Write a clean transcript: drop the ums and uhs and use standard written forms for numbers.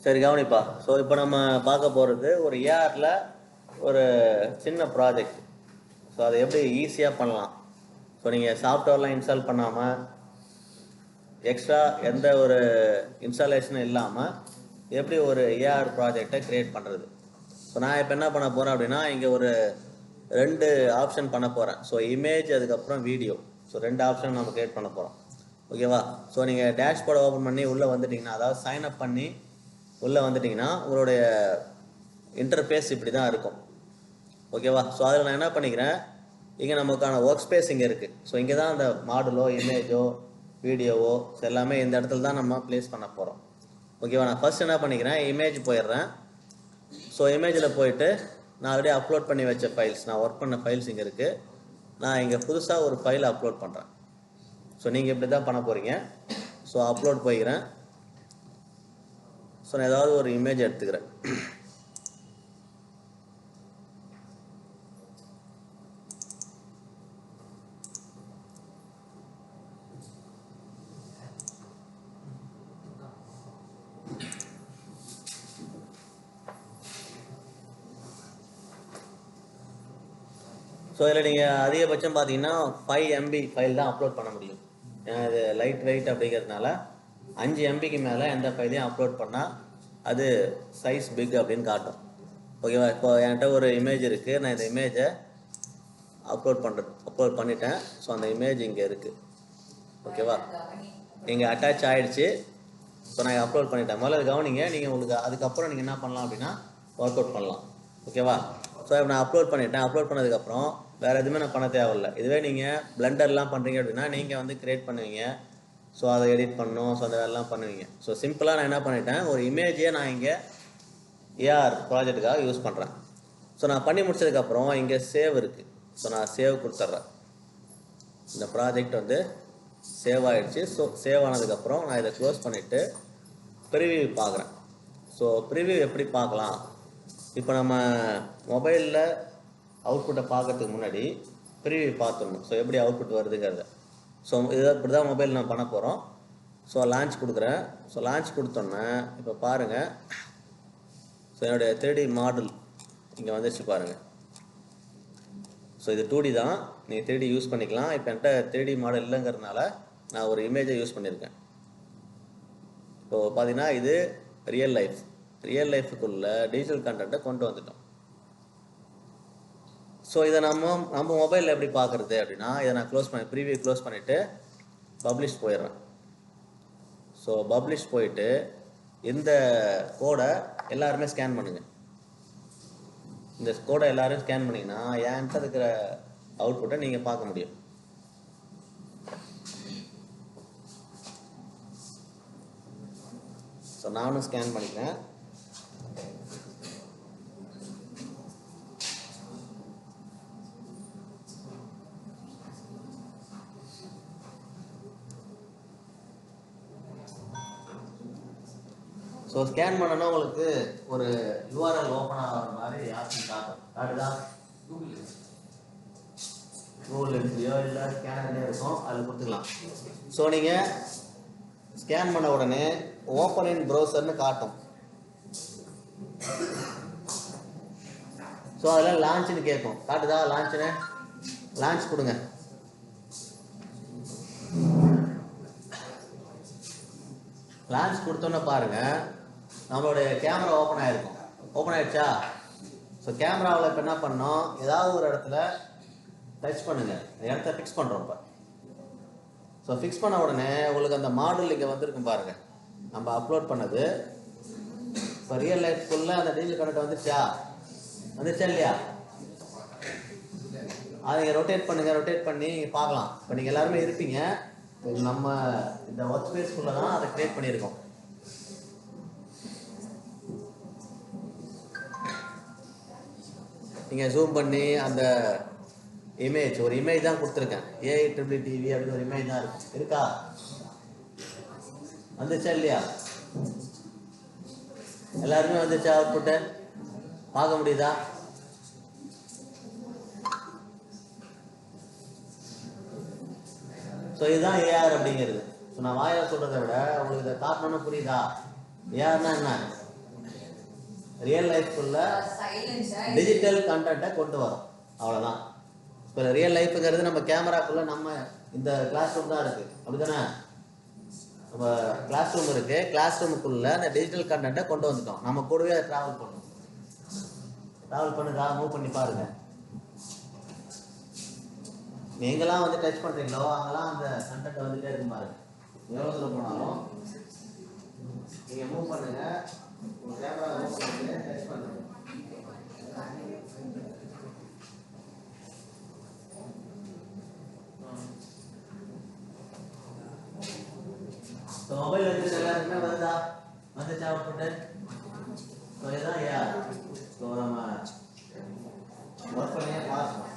சரி கவனிப்பா. ஸோ இப்போ நம்ம பார்க்க போகிறது ஒரு ஏஆரில் ஒரு சின்ன ப்ராஜெக்ட். ஸோ அதை எப்படி ஈஸியாக பண்ணலாம். ஸோ நீங்கள் சாஃப்ட்வேர்லாம் இன்ஸ்டால் பண்ணாமல் எக்ஸ்ட்ரா எந்த ஒரு இன்ஸ்டாலேஷனும் இல்லாமல் எப்படி ஒரு ஏஆர் ப்ராஜெக்டை க்ரியேட் பண்ணுறது. ஸோ நான் இப்போ என்ன பண்ண போகிறேன் அப்படின்னா, இங்கே ஒரு 2 ஆப்ஷன் பண்ண போகிறேன். ஸோ இமேஜ் அதுக்கப்புறம் வீடியோ. ஸோ 2 ஆப்ஷன் நம்ம க்ரியேட் பண்ண போகிறோம். ஓகேவா? ஸோ நீங்கள் டேஷ்போர்டை ஓப்பன் பண்ணி உள்ளே வந்துட்டிங்கன்னா, அதாவது சைன் அப் பண்ணி உள்ளே வந்துட்டிங்கன்னா உங்களுடைய இன்டர்ஃபேஸ் இப்படி தான் இருக்கும். ஓகேவா? ஸோ அதில் நான் என்ன பண்ணிக்கிறேன், இங்கே நமக்கான ஒர்க் ஸ்பேஸ் இங்கே இருக்குது. ஸோ இங்கே தான் அந்த மாடலோ இமேஜோ வீடியோவோ எல்லாமே இந்த இடத்துல தான் நம்ம ப்ளேஸ் பண்ண போகிறோம். ஓகேவா? நான் ஃபஸ்ட் என்ன பண்ணிக்கிறேன், இமேஜ் போயிடுறேன். ஸோ இமேஜில் போயிட்டு நான் ஆல்ரெடி அப்லோட் பண்ணி வச்ச ஃபைல்ஸ், நான் ஒர்க் பண்ண ஃபைல்ஸ் இங்கே இருக்குது. நான் இங்கே புதுசாக ஒரு ஃபைல் அப்லோட் பண்ணுறேன். ஸோ நீங்கள் இப்படி தான் பண்ண போகிறீங்க. ஸோ அப்லோட் போய்க்கிறேன். ஸோ நான் ஏதாவது ஒரு இமேஜ் எடுத்துக்கிறேன். ஸோ இதில் நீங்கள் அதிகபட்சம் பார்த்தீங்கன்னா 5 MB ஃபைல் தான் அப்லோட் பண்ண முடியும். ஏன்னா இது லைட் வெயிட் அப்படிங்கிறதுனால 5 MBக்கு மேலே எந்த ஃபைலையும் அப்லோட் பண்ணால் அது சைஸ் பிக் அப்படின்னு காட்டும். ஓகேவா? இப்போ என்கிட்ட ஒரு இமேஜ் இருக்குது. நான் இந்த இமேஜை அப்லோட் பண்ணிட்டேன். ஸோ அந்த இமேஜ் இங்கே இருக்குது. ஓகேவா? இங்கே அட்டாச் ஆகிடுச்சு. ஸோ நான் அப்லோட் பண்ணிட்டேன். முதல்ல கவனிங்க. நீங்கள் உங்களுக்கு அதுக்கப்புறம் நீங்கள் என்ன பண்ணலாம் அப்படின்னா ஒர்க் அவுட் பண்ணலாம். ஓகேவா? ஸோ இப்போ நான் அப்லோட் பண்ணிட்டேன். அப்லோட் பண்ணதுக்கப்புறம் வேறு எதுவுமே நான் பண்ண தேவையில்லை. இதுவே நீங்கள் பிளெண்டர்லாம் பண்ணுறீங்க அப்படின்னா நீங்கள் வந்து க்ரியேட் பண்ணுவீங்க. ஸோ அதை எடிட் பண்ணணும். ஸோ அந்த வேலைலாம் பண்ணுவீங்க. ஸோ சிம்பிளாக நான் என்ன பண்ணிட்டேன், ஒரு இமேஜையே நான் இங்கே ஏஆர் ப்ராஜெக்ட்டுக்காக யூஸ் பண்ணுறேன். ஸோ நான் பண்ணி முடிச்சதுக்கப்புறம் இங்கே சேவ் இருக்குது. ஸோ நான் சேவ் கொடுத்துட்றேன். இந்த ப்ராஜெக்ட் வந்து சேவ் ஆகிடுச்சு. ஸோ சேவ் ஆனதுக்கப்புறம் நான் இதை க்ளோஸ் பண்ணிவிட்டு ப்ரிவியூ பார்க்குறேன். ஸோ ப்ரிவியூ எப்படி பார்க்கலாம், இப்போ நம்ம மொபைலில் அவுட்புட்டை பார்க்கறதுக்கு முன்னாடி ப்ரிவியூ பார்த்துடணும். ஸோ எப்படி அவுட்புட் வருதுங்கிறத. ஸோ இதை இப்படி தான் மொபைல் நான் பண்ண போகிறோம். ஸோ லான்ச் கொடுக்குறேன். ஸோ லான்ச் கொடுத்தோன்னே இப்போ பாருங்கள், ஸோ என்னுடைய 3D மாடல் இங்கே வந்துச்சு பாருங்கள். ஸோ இது 2D தான், நீங்கள் 3D யூஸ் பண்ணிக்கலாம். இப்போ என்கிட்ட 3D மாடல் இல்லைங்கிறதுனால நான் ஒரு இமேஜை யூஸ் பண்ணியிருக்கேன். இப்போது பார்த்தீங்கன்னா இது ரியல் லைஃபுக்குள்ளே டிஜிட்டல் கண்டென்ட்டை கொண்டு வந்துட்டோம். ஸோ இதை நம்ம மொபைலில் எப்படி பார்க்குறது அப்படின்னா, இதை நான் ப்ரிவியூ க்ளோஸ் பண்ணிவிட்டு பப்ளிஷ் போயிடுறேன். ஸோ பப்ளிஷ் போயிட்டு இந்த கோடை எல்லாருமே ஸ்கேன் பண்ணுங்கள். இந்த கோடை எல்லாரும் ஸ்கேன் பண்ணிங்கன்னா என்கிட்ட இருக்கிற அவுட்புட்டை நீங்கள் பார்க்க முடியும். ஸோ நானும் ஸ்கேன் பண்ணிக்கிறேன். ஸோ ஸ்கேன் பண்ணனா உங்களுக்கு ஒரு யூஆர்எல் ஓப்பன் ஆகிற மாதிரி ஆப்ஷன் காட்டுதா? கூகுள் எடுத்துலையோ இல்லை ஸ்கேனர்லேயே இருக்கும், அதில் கொடுத்துக்கலாம். ஸோ நீங்கள் ஸ்கேன் பண்ண உடனே ஓப்பன் இன் ப்ரௌசர்னு காட்டும். ஸோ அதில் லான்ச்சுன்னு கேட்கும். காட்டுதா லான்ச்சுன்னு? லான்ச் கொடுங்க. லான்ச் கொடுத்தோன்னே பாருங்கள், நம்மளுடைய கேமரா ஓப்பன் ஆகிருக்கும். ஓப்பன் ஆகிடுச்சா? ஸோ கேமராவில் இப்போ என்ன பண்ணோம், ஏதாவது ஒரு இடத்துல டச் பண்ணுங்கள். இந்த இடத்த ஃபிக்ஸ் பண்ணுறோம். இப்போ ஸோ ஃபிக்ஸ் பண்ண உடனே உங்களுக்கு அந்த மாடல் இங்கே வந்திருக்கும் பாருங்கள், நம்ம அப்லோட் பண்ணது. இப்போ ரியல் லைஃப்குள்ளே அந்த டிஜிட்டல் கண்டென்ட் வந்துச்சா இல்லையா? அதை நீங்கள் ரொட்டேட் பண்ணுங்கள். ரொட்டேட் பண்ணி பார்க்கலாம். இப்போ நீங்கள் எல்லாருமே இருப்பீங்க. நம்ம இந்த ஒர்க் ஸ்பேஸ்க்குள்ளே தான் அதை க்ரியேட் பண்ணியிருக்கோம். நீங்கள் ஜூம் பண்ணி அந்த ஒரு இமேஜ் தான் கொடுத்துருக்கேன். AIEEE TV அப்படின்னு ஒரு இமேஜ் தான் இருக்கா? வந்துச்சா இல்லையா? எல்லாருமே வந்துச்சா? அவுட்புட்டை பார்க்க முடியுதா? ஸோ இதுதான் ஏஆர் அப்படிங்கிறது. ஸோ நான் வாயை சொல்கிறத விட உங்களுக்கு இதை காட்டணும்னு புரியுதா? ஏஆர்னா என்ன? ரியல் லைஃப்குள்ள டிஜிட்டல் கண்டென்ட்டை கொண்டு வரோம், அவ்வளோதான். இப்போ ரியல் லைஃப்ங்கிறது நம்ம கேமராக்குள்ள நம்ம இந்த கிளாஸ் ரூம் தான் இருக்குது, அப்படிதானே? நம்ம கிளாஸ் ரூம் இருக்குது, கிளாஸ் ரூமுக்குள்ள அந்த டிஜிட்டல் கண்டென்ட்டை கொண்டு வந்துட்டோம். நம்ம கூடவே அதை ட்ராவல் பண்ணணும். ட்ராவல் பண்ணுதா? மூவ் பண்ணி பாருங்க. நீங்களாம் வந்து டச் பண்ணுறீங்களோ அங்கெல்லாம் அந்த கண்டென்ட் வந்துட்டே இருக்கும் பாருங்க. எவ்வளோ தூரம் போனாலும் நீங்கள் மூவ் பண்ணுங்க, உங்கள் கேமரா மூவ் பண்ணுங்க, டச் பண்ணுங்க. மொபைல் வச்சு எல்லாருக்குமே வருதா? வந்துச்சா அவுட்புட்டு? இதுதான் நம்ம ஒர்க் பண்ணியே பார்க்கணும்.